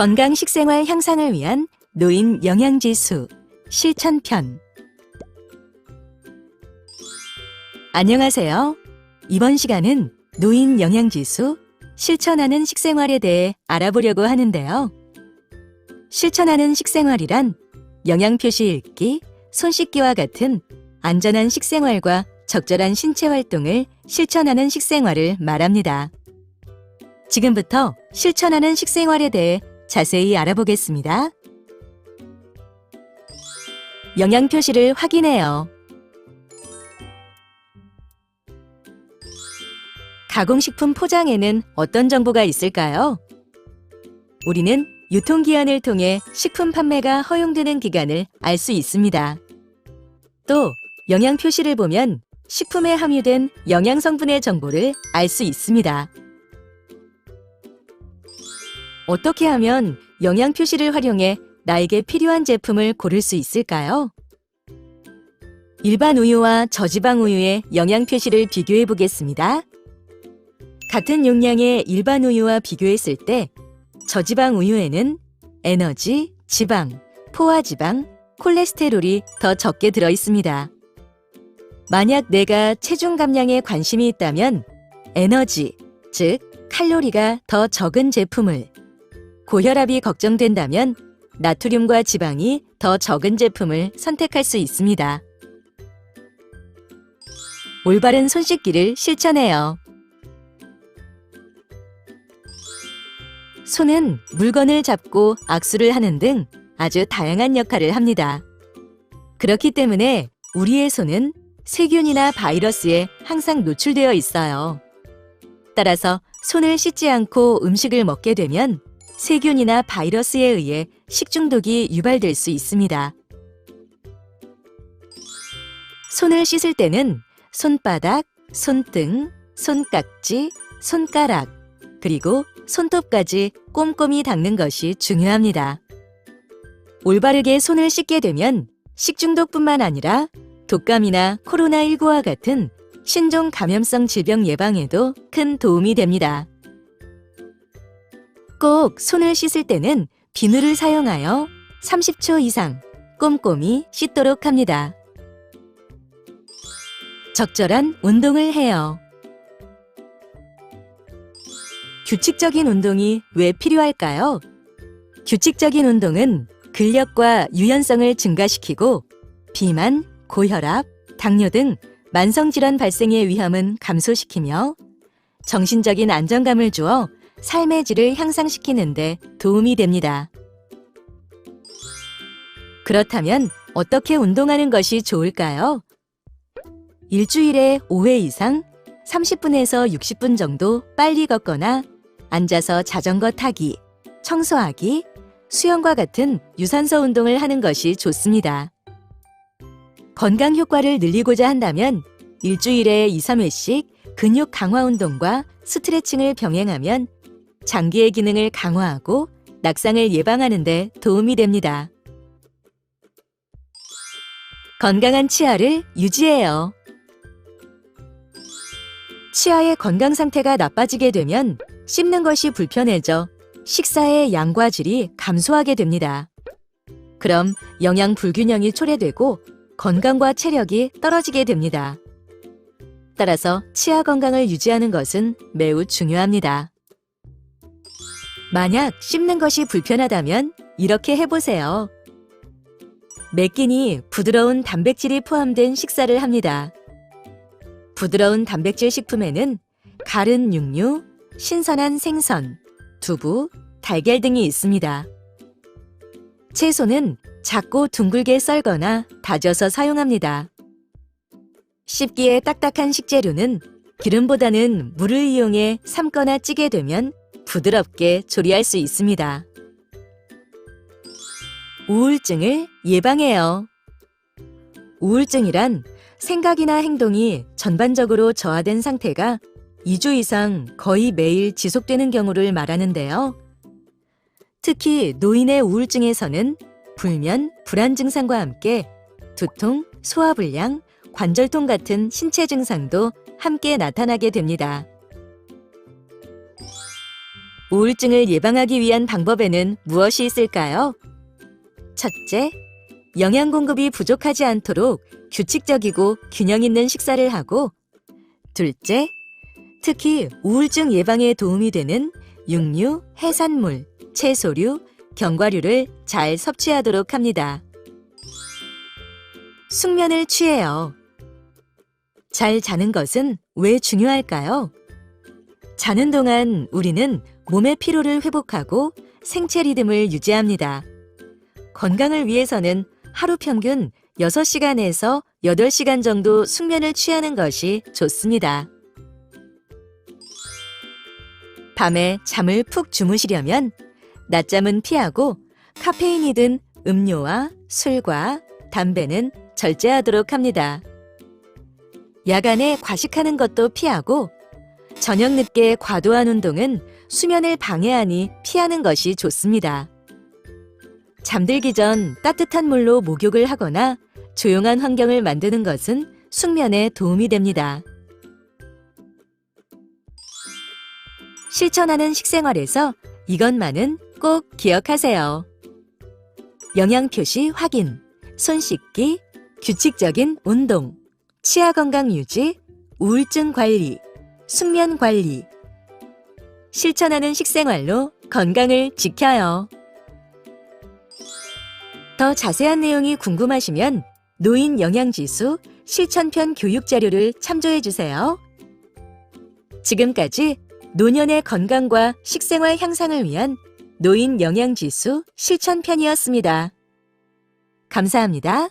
건강 식생활 향상을 위한 노인 영양지수 실천편. 안녕하세요. 이번 시간은 노인 영양지수 실천하는 식생활에 대해 알아보려고 하는데요. 실천하는 식생활이란 영양표시 읽기, 손 씻기와 같은 안전한 식생활과 적절한 신체 활동을 실천하는 식생활을 말합니다. 지금부터 실천하는 식생활에 대해 자세히 알아보겠습니다. 영양표시를 확인해요. 가공식품 포장에는 어떤 정보가 있을까요? 우리는 유통기한을 통해 식품 판매가 허용되는 기간을 알 수 있습니다. 또 영양표시를 보면 식품에 함유된 영양성분의 정보를 알 수 있습니다. 어떻게 하면 영양표시를 활용해 나에게 필요한 제품을 고를 수 있을까요? 일반 우유와 저지방 우유의 영양표시를 비교해 보겠습니다. 같은 용량의 일반 우유와 비교했을 때 저지방 우유에는 에너지, 지방, 포화지방, 콜레스테롤이 더 적게 들어 있습니다. 만약 내가 체중 감량에 관심이 있다면 에너지, 즉 칼로리가 더 적은 제품을, 고혈압이 걱정된다면 나트륨과 지방이 더 적은 제품을 선택할 수 있습니다. 올바른 손 씻기를 실천해요. 손은 물건을 잡고 악수를 하는 등 아주 다양한 역할을 합니다. 그렇기 때문에 우리의 손은 세균이나 바이러스에 항상 노출되어 있어요. 따라서 손을 씻지 않고 음식을 먹게 되면 세균이나 바이러스에 의해 식중독이 유발될 수 있습니다. 손을 씻을 때는 손바닥, 손등, 손깍지, 손가락, 그리고 손톱까지 꼼꼼히 닦는 것이 중요합니다. 올바르게 손을 씻게 되면 식중독뿐만 아니라 독감이나 코로나19와 같은 신종 감염성 질병 예방에도 큰 도움이 됩니다. 꼭 손을 씻을 때는 비누를 사용하여 30초 이상 꼼꼼히 씻도록 합니다. 적절한 운동을 해요. 규칙적인 운동이 왜 필요할까요? 규칙적인 운동은 근력과 유연성을 증가시키고 비만, 고혈압, 당뇨 등 만성질환 발생의 위험은 감소시키며 정신적인 안정감을 주어 삶의 질을 향상시키는 데 도움이 됩니다. 그렇다면 어떻게 운동하는 것이 좋을까요? 일주일에 5회 이상 30분에서 60분 정도 빨리 걷거나 앉아서 자전거 타기, 청소하기, 수영과 같은 유산소 운동을 하는 것이 좋습니다. 건강 효과를 늘리고자 한다면 일주일에 2, 3회씩 근육 강화 운동과 스트레칭을 병행하면 장기의 기능을 강화하고 낙상을 예방하는 데 도움이 됩니다. 건강한 치아를 유지해요. 치아의 건강 상태가 나빠지게 되면 씹는 것이 불편해져 식사의 양과 질이 감소하게 됩니다. 그럼 영양 불균형이 초래되고 건강과 체력이 떨어지게 됩니다. 따라서 치아 건강을 유지하는 것은 매우 중요합니다. 만약 씹는 것이 불편하다면 이렇게 해보세요. 매 끼니 부드러운 단백질이 포함된 식사를 합니다. 부드러운 단백질 식품에는 가른 육류, 신선한 생선, 두부, 달걀 등이 있습니다. 채소는 작고 둥글게 썰거나 다져서 사용합니다. 씹기에 딱딱한 식재료는 기름보다는 물을 이용해 삶거나 찌게 되면 부드럽게 조리할 수 있습니다. 우울증을 예방해요. 우울증이란 생각이나 행동이 전반적으로 저하된 상태가 2주 이상 거의 매일 지속되는 경우를 말하는데요. 특히 노인의 우울증에서는 불면, 불안 증상과 함께 두통, 소화불량, 관절통 같은 신체 증상도 함께 나타나게 됩니다. 우울증을 예방하기 위한 방법에는 무엇이 있을까요? 첫째, 영양 공급이 부족하지 않도록 규칙적이고 균형 있는 식사를 하고, 둘째, 특히 우울증 예방에 도움이 되는 육류, 해산물, 채소류, 견과류를 잘 섭취하도록 합니다. 숙면을 취해요. 잘 자는 것은 왜 중요할까요? 자는 동안 우리는 몸의 피로를 회복하고 생체 리듬을 유지합니다. 건강을 위해서는 하루 평균 6시간에서 8시간 정도 숙면을 취하는 것이 좋습니다. 밤에 잠을 푹 주무시려면 낮잠은 피하고 카페인이 든 음료와 술과 담배는 절제하도록 합니다. 야간에 과식하는 것도 피하고 저녁 늦게 과도한 운동은 수면을 방해하니 피하는 것이 좋습니다. 잠들기 전 따뜻한 물로 목욕을 하거나 조용한 환경을 만드는 것은 숙면에 도움이 됩니다. 실천하는 식생활에서 이것만은 꼭 기억하세요. 영양 표시 확인, 손 씻기, 규칙적인 운동, 치아 건강 유지, 우울증 관리, 숙면 관리. 실천하는 식생활로 건강을 지켜요. 더 자세한 내용이 궁금하시면 노인 영양지수 실천편 교육 자료를 참조해 주세요. 지금까지 노년의 건강과 식생활 향상을 위한 노인 영양지수 실천편이었습니다. 감사합니다.